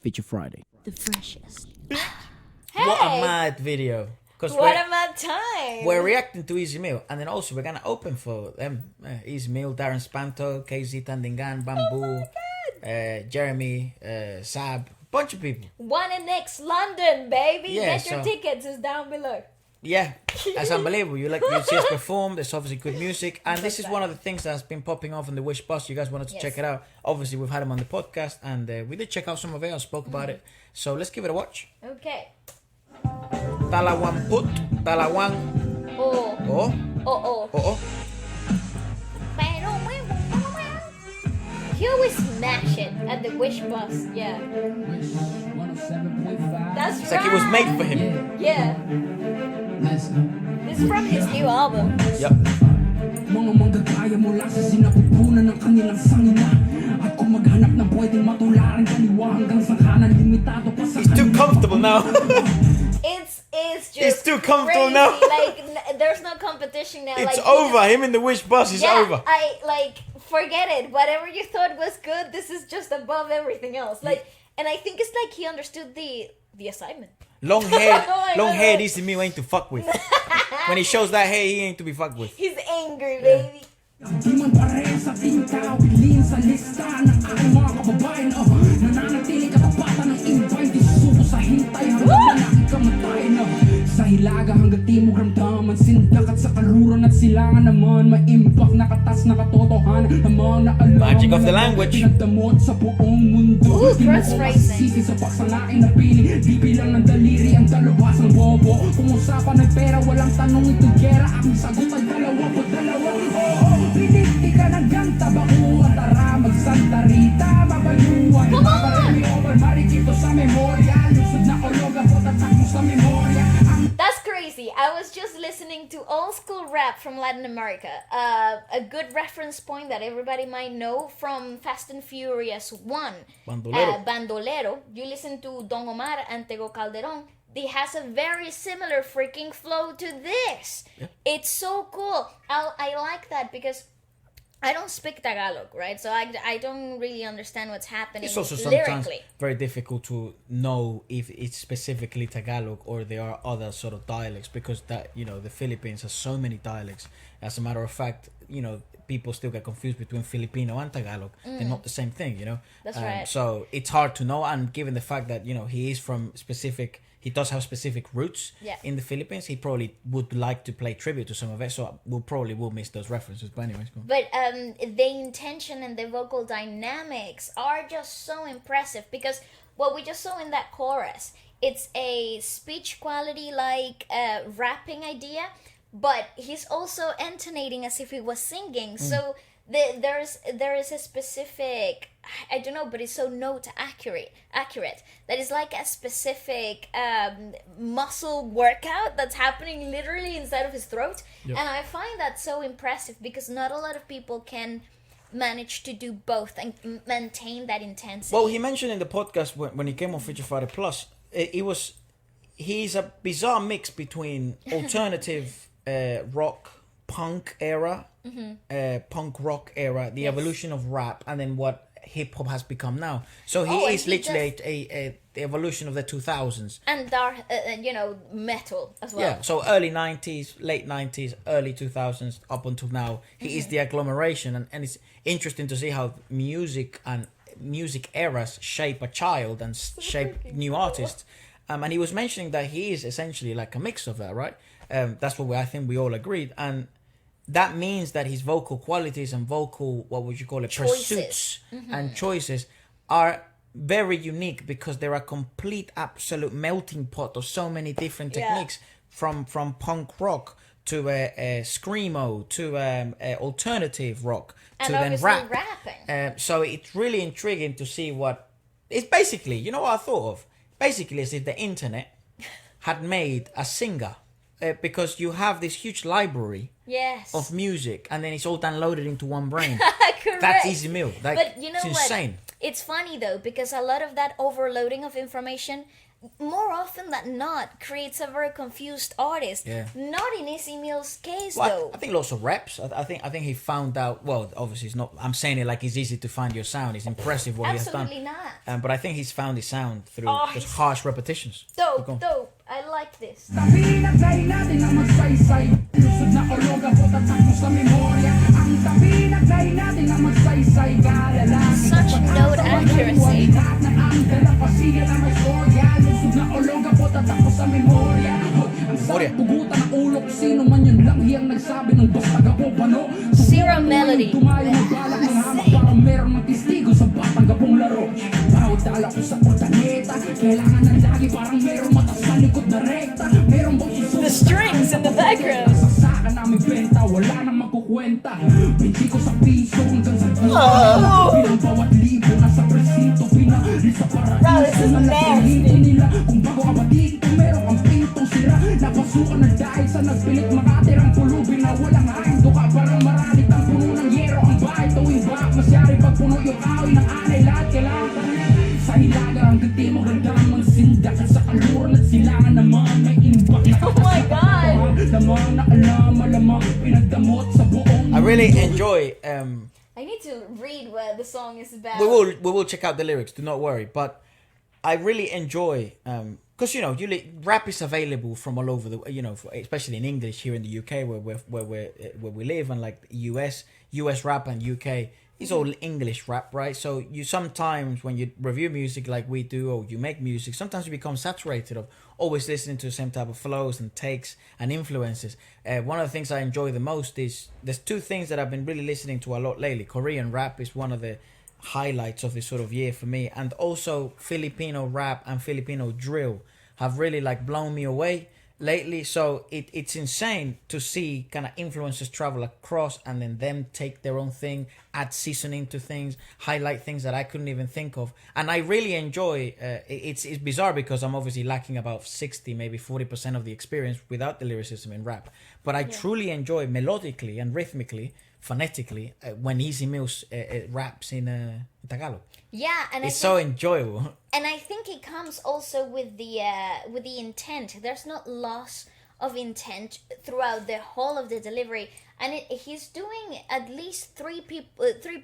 Feature Friday. The freshest. Hey! What a mad video. Because What a mad time. we're reacting to Easy Meal, and then also we're going to open for them. Easy Meal, Darren Spanto, KZ Tandingan, Bamboo, Jeremy, Sab, bunch of people. One in next London, baby. Yeah, Get your so- tickets. It's down below. Yeah, that's unbelievable. You see us perform. There's obviously good music, and this is one of the things that's been popping off on the Wish Bus. You guys wanted to check it out. Obviously, we've had him on the podcast, and we did check out some of it. I spoke about it, so let's give it a watch. Okay. Dalawampu't Dalawang Oh. Oo. Oh. Oo. He always smash it at the Wish Bus. Yeah. That's It's like it was made for him. Yeah. This is from his new album. Yep. Mga manggagaya mula sa sinapupunan ng kanilang sangina. At kung maghanap na pwedeng matularan kaliwa hanggang sa kanan, limitado pa sa He's too comfortable now. It's just It's too comfortable crazy. now. Like there's no competition now. It's like, over. Him in the Wish Bus is Yeah, over. I like forget it. Whatever you thought was good, this is just above everything else. Like, and I think it's like he understood the assignment. Long hair, Oh my long God. hair. Easy Meal ain't to fuck with. When he shows that hair, he ain't to be fucked with. He's angry, baby. di man pareho sa tingkaw, pilin sa lista ng aking mga kababayan. Nananatili katapatan ng invite, di susuko sa hintay hanggang malaki kamatayan. Sa hilaga hanggang timog ramdaman, sindak at sa kaluran at silangan naman, ma-impact, nakatas, nakatotohanan namang naalaman. Magic of the language. Pinagdamot sa buong mundo. Ooh, Di mo ko cross-phrasing. masisisi sa paksalain na piling, di bilang ng daliri ang dalubhas ng bobo. Kung usapan ng pera, walang tanong ito gera, aking sagot ay Dalawampu't Dalawang Oo. Piniti ka ng ganta, bakuan, tara magsanta rita, mabayuan. Paparami over, marikito sa memorya, lusod na olog, abot at takbo sa memorya. That's crazy. I was just listening to old school rap from Latin America. A good reference point that everybody might know from Fast and Furious 1. Bandolero. Bandolero. You listen to Don Omar and Tego Calderon. He has a very similar freaking flow to this. Yeah. It's so cool. I like that because I don't speak Tagalog, right? So I don't really understand what's happening It's also sometimes lyrically. very difficult to know if it's specifically Tagalog or there are other sort of dialects, because that, you know, the Philippines has so many dialects. As a matter of fact, you know, people still get confused between Filipino and Tagalog. They're not the same thing, you know. That's right. So it's hard to know, and given the fact that, you know, he does have specific roots in the Philippines, he probably would like to play tribute to some of it, so we'll probably miss those references. But anyways, go on. But the intention and the vocal dynamics are just so impressive, because what we just saw in that chorus, it's a speech quality like rapping idea, but he's also intonating as if he was singing. So there is a specific, I don't know, but it's so note accurate that is like a specific muscle workout that's happening literally inside of his throat. Yep. And I find that so impressive, because not a lot of people can manage to do both and maintain that intensity. Well, he mentioned in the podcast when he came on Feature Friday Plus, he's a bizarre mix between alternative rock, punk era, punk rock era, the evolution of rap, and then what hip hop has become now. So he is literally the evolution of the 2000s. And dark, metal as well. Yeah, so early 90s, late 90s, early 2000s, up until now, he is the agglomeration, and it's interesting to see how music and music eras shape a child and shape new artists. And he was mentioning that he is essentially like a mix of that, right? That's what I think we all agreed. And that means that his vocal qualities and vocal, what would you call it, pursuits and choices are very unique, because they're a complete, absolute melting pot of so many different techniques, from punk rock to screamo to alternative rock and to then obviously rap. rapping. So it's really intriguing to see what it's basically. You know what I thought of? Basically, as if the internet had made a singer, because you have this huge library Yes. of music, and then it's all downloaded into one brain. Correct. That's Easy Meal. Like, But you know it's what? insane. It's funny though, because a lot of that overloading of information more often than not creates a very confused artist. Yeah. Not in Easy Mill's case Well, though. I think lots of reps. I think he found out. Well, obviously it's not. I'm saying it like it's easy to find your sound. It's impressive what Absolutely he has not. done. But I think he's found his sound through Oh, just he's- harsh repetitions. Go on. Dope. I like this. Pinagay natin ang magsaysay Lusod na ologa po tatak mo sa memorya Ang pinagay natin ang magsaysay Kalalaki Such note accuracy. Lahat na ang dalampasigan na may storya Lusod na ologa po tatak mo sa memorya Ang Memorya. sarap pugutan ng ulo Sino man yun lang hiyang nagsabi ng basta gapo pano Zero melody. Tumayo ng balak ng hamak Parang meron ng testigo sa batang gapong laro Bawat dala ko sa kurtaneta Kailangan ng lagi parang meron mata sa likod na rekta Meron bang susunod The strings in the background. Sasaka namin benta, wala nang magkukwenta Pinti ko sa piso hanggang sa dulo Bilang bawat libo, nasa presinto Pinali sa Bro, this paraiso is na nasty. lakihinto nila Kung bago ka ba dito, meron kang pintong sira Napasukan na dahil sa nagpilit makatirang pulubi Na walang hain, duka parang maralit ang puno ng yero Ang bahay tuwing bak, masyari pag puno yung kahoy ng anay Lahat kailangan sa hilaga hanggang timog ng damang sindak At sa kaluran at silangan naman may imbak Oh my God. Lamang na alam, malamang pinagdamot sa buong I really enjoy. I need to read what the song is about. We will check out the lyrics. Do not worry. But I really enjoy because rap is available from all over the especially in English here in the UK where we live, and like US rap and UK. It's all English rap, right? So you sometimes, when you review music like we do, or you make music, sometimes you become saturated of always listening to the same type of flows and takes and influences. One of the things I enjoy the most is there's two things that I've been really listening to a lot lately. Korean rap is one of the highlights of this sort of year for me, and also Filipino rap and Filipino drill have really like blown me away lately. So it's insane to see kind of influencers travel across and then them take their own thing, add seasoning to things, highlight things that I couldn't even think of. And I really enjoy it's bizarre because I'm obviously lacking about 60 maybe 40% of the experience without the lyricism in rap, but I truly enjoy melodically and rhymically, phonetically when Easy Mills raps in Tagalog. Yeah, and It's so enjoyable. And I think it comes also with the intent. There's not loss of intent throughout the whole of the delivery, and he's doing at least three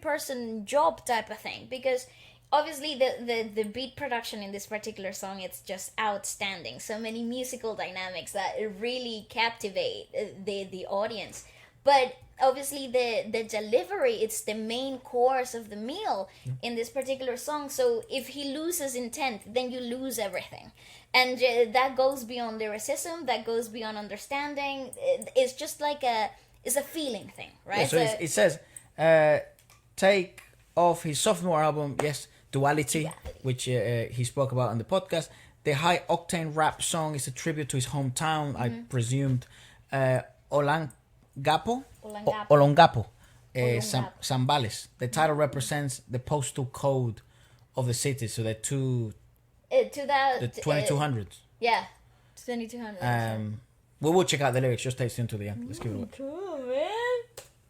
person job type of thing, because obviously the beat production in this particular song, it's just outstanding. So many musical dynamics that really captivate the audience. But obviously the delivery, it's the main course of the meal in this particular song. So if he loses intent, then you lose everything, and that goes beyond lyricism, that goes beyond understanding. It's just like it's a feeling thing, right? Yeah, so it says take off his sophomore album, yes, Duality, which he spoke about on the podcast. The high octane rap song is a tribute to his hometown, I presumed. Olongapo, Olongapo. Zambales. The title represents the postal code of the city, so the 2200s. Yeah, 2200. We will check out the lyrics. Just stay tuned to the end. Let's give it a watch. Cool, man.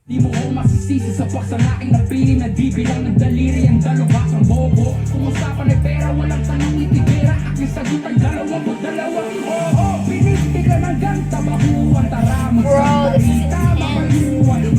Di mo ko masisisi sa pagsalaking napili na di bilang ng daliri ang dalawang bobo Kung usapan ay pera, walang tanong itigera Aking sagot ay 22 oo Pinitigan ng ganta, bahuan, taraman Bro, this is intense.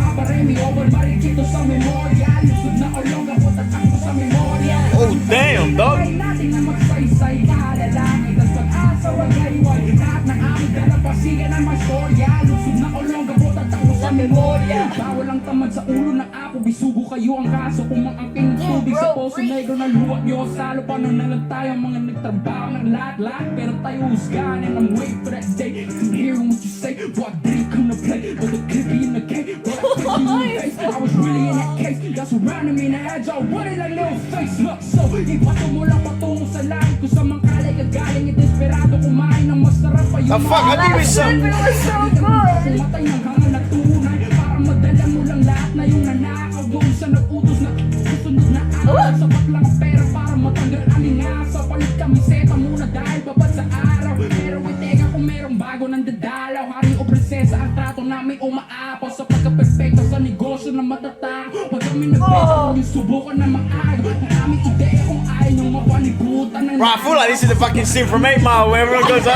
Aparemi, over marikito sa memorya Lusod na olonga po tatakbo sa memorya Oh, damn, dog. Try natin na magsaysay kalalaki Tas pag-asa, wagayway Lahat ng aming dalampasigan ang may storya Lusod na olonga po tatakbo sa memorya Bawal ang tamad sa ulo ng apo Bisugo kayo ang kaso Kung mangangking tubig sa poso negro na luwag nyo Salo pa na lang tayo mga nagtrabaho ng lahat-lahat Pero tayo husgahan and I'm waiting for that day I'm hearing what you say Boy, I didn't come to play But the clip be in the game But I can't see your face I was really in that case Y'all surrounding me in the edge Y'all wanted like little face Look, so ipato mo lang patungo sa langit Kung sa mga kalay kagaling Desperado kumain ng masarap pa yung The fuck, I think we That was so good. Pumatay ng hangal na tunay Para madala mo lang lahat na yung nanakaw Doon sa nag-utos na susunod na araw Sapat lang ang pera para matanggal ang ingasa Palit kami seta muna dahil babad sa araw Pero iteka kung merong bago ng dadalaw Hari o prinsesa ang trato namin umaapaw Sa pagka-perfecto sa negosyo na matatakaw Pag kami nagbesa kung yung subukan na maaga Ang aming ideya kung ayaw niyong mapanibutan ng Bro, I feel like this is the fucking scene from 8 Mile where everyone goes like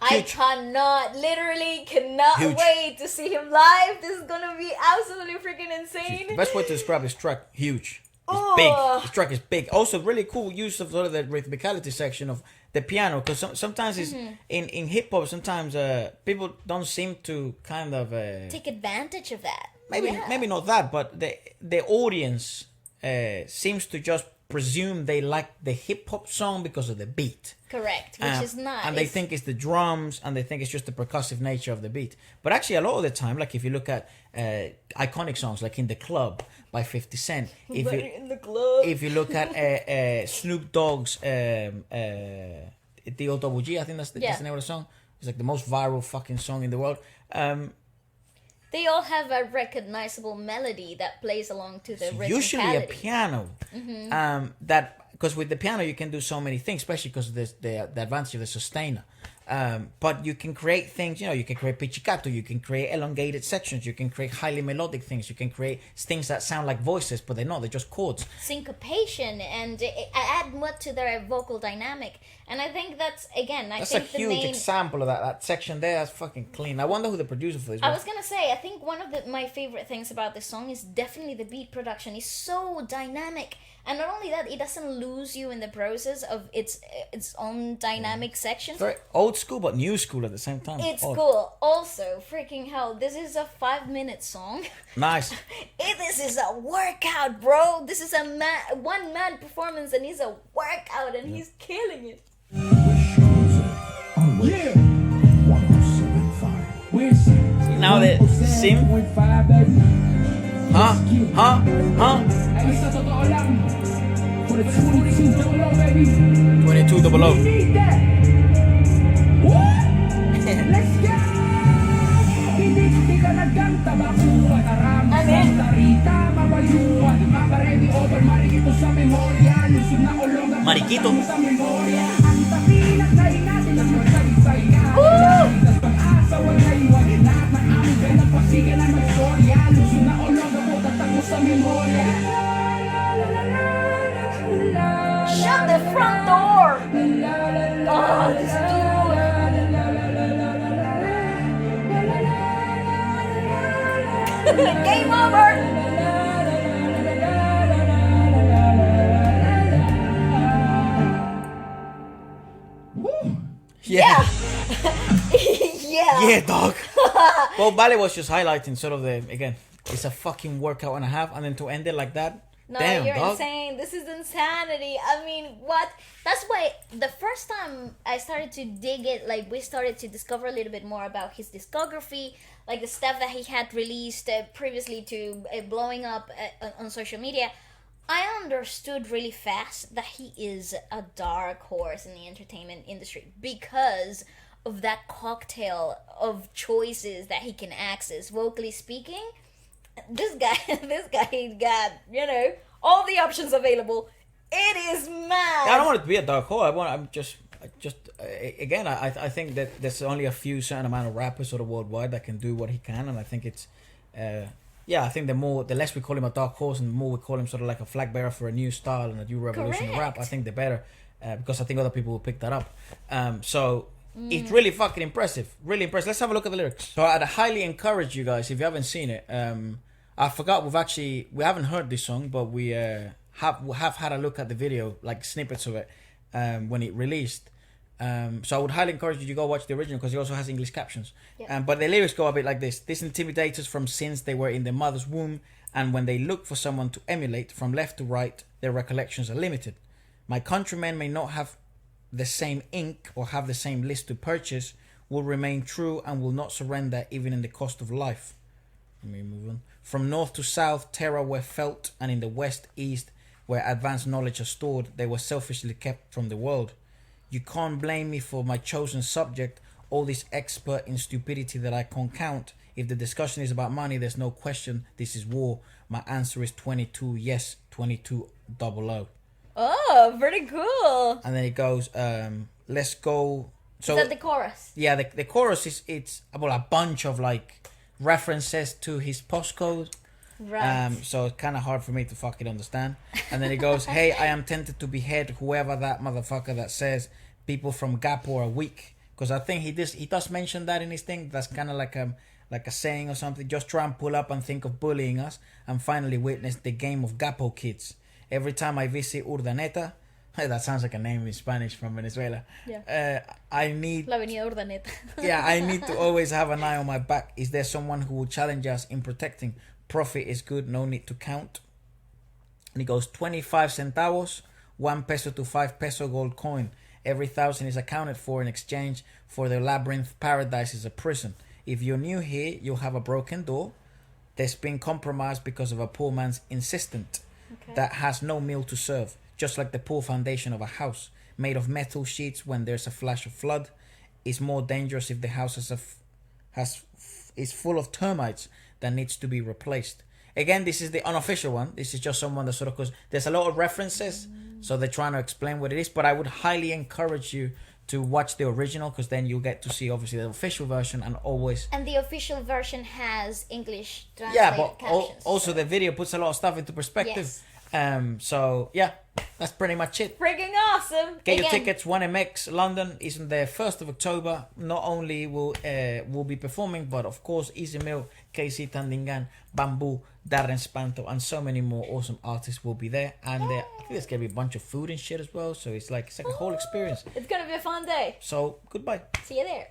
I literally cannot Huge. wait to see him live. This is gonna be absolutely freaking insane. The best way to describe this track, huge. It's Oh. big. This track is big. Also, really cool use of sort of the rhythmicality section of the piano, because sometimes it's in hip hop. Sometimes people don't seem to kind of Take advantage of that. maybe not that, but the audience seems to just presume they like the hip hop song because of the beat. Correct, which is not. And they think it's the drums, and they think it's just the percussive nature of the beat. But actually, a lot of the time, like if you look at iconic songs like "In the Club" by 50 Cent, in the club. if you look at Snoop Dogg's D.O.G., I think that's the name of the song. It's like the most viral fucking song in the world. They all have a recognizable melody that plays along to the rhythmicality. Usually a piano. That because with the piano you can do so many things, especially because there's the advantage of the sustainer. But you can create things, you can create pizzicato, you can create elongated sections, you can create highly melodic things, you can create things that sound like voices, but they're not, they're just chords. Syncopation, and add more to their vocal dynamic. And I think that's, again, That's a huge example of that section there. That's fucking clean. I wonder who the producer for this was. I was gonna say, I think one of my favorite things about this song is definitely the beat production. It's so dynamic. And not only that, it doesn't lose you in the process of its own dynamic sections. Very old school, but new school at the same time. It's cool. Also, freaking hell, this is a 5-minute song. Nice. This is a workout, bro. This is a one-man performance, and he's a workout, and he's killing it. Yeah. 107.5. Where's Now the sim. 107.5, baby. Huh? Ay, sa totoo lang. For the 22 double O, baby. 22 double O. We need that. What? Let's go! Hindi ka nagkanta, bakuha, tarama, tarita, mabayuan, maparemi, over, marikito sa memorya, lusog na ulong, Marikito. sa memorya, ang tapinak na natin ang magsaysay nga. Nalitas pag-asa, wala iwan, lahat ng aming pinagpasigan ang magstorya, lusog na ulong, tatak mo sa memorya. Shut the front door! Oh, this dude! Game over! Yeah. Yeah. Yeah, dog. Well, Bale was just highlighting sort of again, it's a fucking workout and a half, and then to end it like that. No, Damn, you're dog. insane. This is insanity. I mean, what? That's why the first time I started to dig it, like we started to discover a little bit more about his discography, like the stuff that he had released previously to blowing up on social media. I understood really fast that he is a dark horse in the entertainment industry because of that cocktail of choices that he can access, vocally speaking. This guy got, all the options available. It is mad. I don't want it to be a dark hole. Again, I think that there's only a few certain amount of rappers sort of worldwide that can do what he can, and I think it's, I think the less we call him a dark horse and the more we call him sort of like a flag bearer for a new style and a new revolution of rap, I think the better, because I think other people will pick that up. It's really fucking impressive. Really impressive. Let's have a look at the lyrics. So I'd highly encourage you guys, if you haven't seen it, I forgot we haven't heard this song, but we have had a look at the video, like snippets of it, when it released. So I would highly encourage you to go watch the original because it also has English captions. Yep. But the lyrics go a bit like this. This intimidates us from since they were in their mother's womb, and when they look for someone to emulate from left to right, their recollections are limited. My countrymen may not have the same ink or have the same list to purchase, will remain true and will not surrender even in the cost of life. Let me move on. From north to south, terror were felt, and in the west, east, where advanced knowledge is stored, they were selfishly kept from the world. You can't blame me for my chosen subject, all this expert in stupidity that I can't count. If the discussion is about money, there's no question this is war. My answer is 22, yes, 22 double O. Oh, pretty cool. And then it goes, let's go. So is that the chorus? Yeah, the chorus it's about a bunch of like references to his postcode. Right. So it's kind of hard for me to fucking understand. And then he goes, "Hey, I am tempted to behead whoever that motherfucker that says people from Gapo are weak." Because I think he does mention that in his thing. That's kind of like a saying or something. Just try and pull up and think of bullying us, and finally witness the game of Gapo kids. Every time I visit Urdaneta, that sounds like a name in Spanish from Venezuela. Yeah. I need La Avenida Urdaneta. yeah, I need to always have an eye on my back. Is there someone who will challenge us in protecting? Profit is good, no need to count. And he goes 25 centavos, 1 peso to 5 peso gold coin. Every 1,000 is accounted for in exchange for the labyrinth. Paradise is a prison. If you're new here, you'll have a broken door that's been compromised because of a poor man's insistent that has no meal to serve. Just like the poor foundation of a house made of metal sheets when there's a flash of flood is more dangerous if the house is full of termites that needs to be replaced. Again, this is the unofficial one. This is just someone that sort of, because there's a lot of references, so they're trying to explain what it is. But I would highly encourage you to watch the original, because then you'll get to see obviously the official version and always. And the official version has English translated Yeah, but captions. also the video puts a lot of stuff into perspective. So yeah, that's pretty much it. Frigging awesome! Get your Again, tickets. 1MX London is on the 1st of October. Not only will be performing, but of course Easy Mill, KC Tandingan, Bamboo, Darren Spanto, and so many more awesome artists will be there. And I think there's gonna be a bunch of food and shit as well. So it's like a whole experience. It's gonna be a fun day. So goodbye. See you there.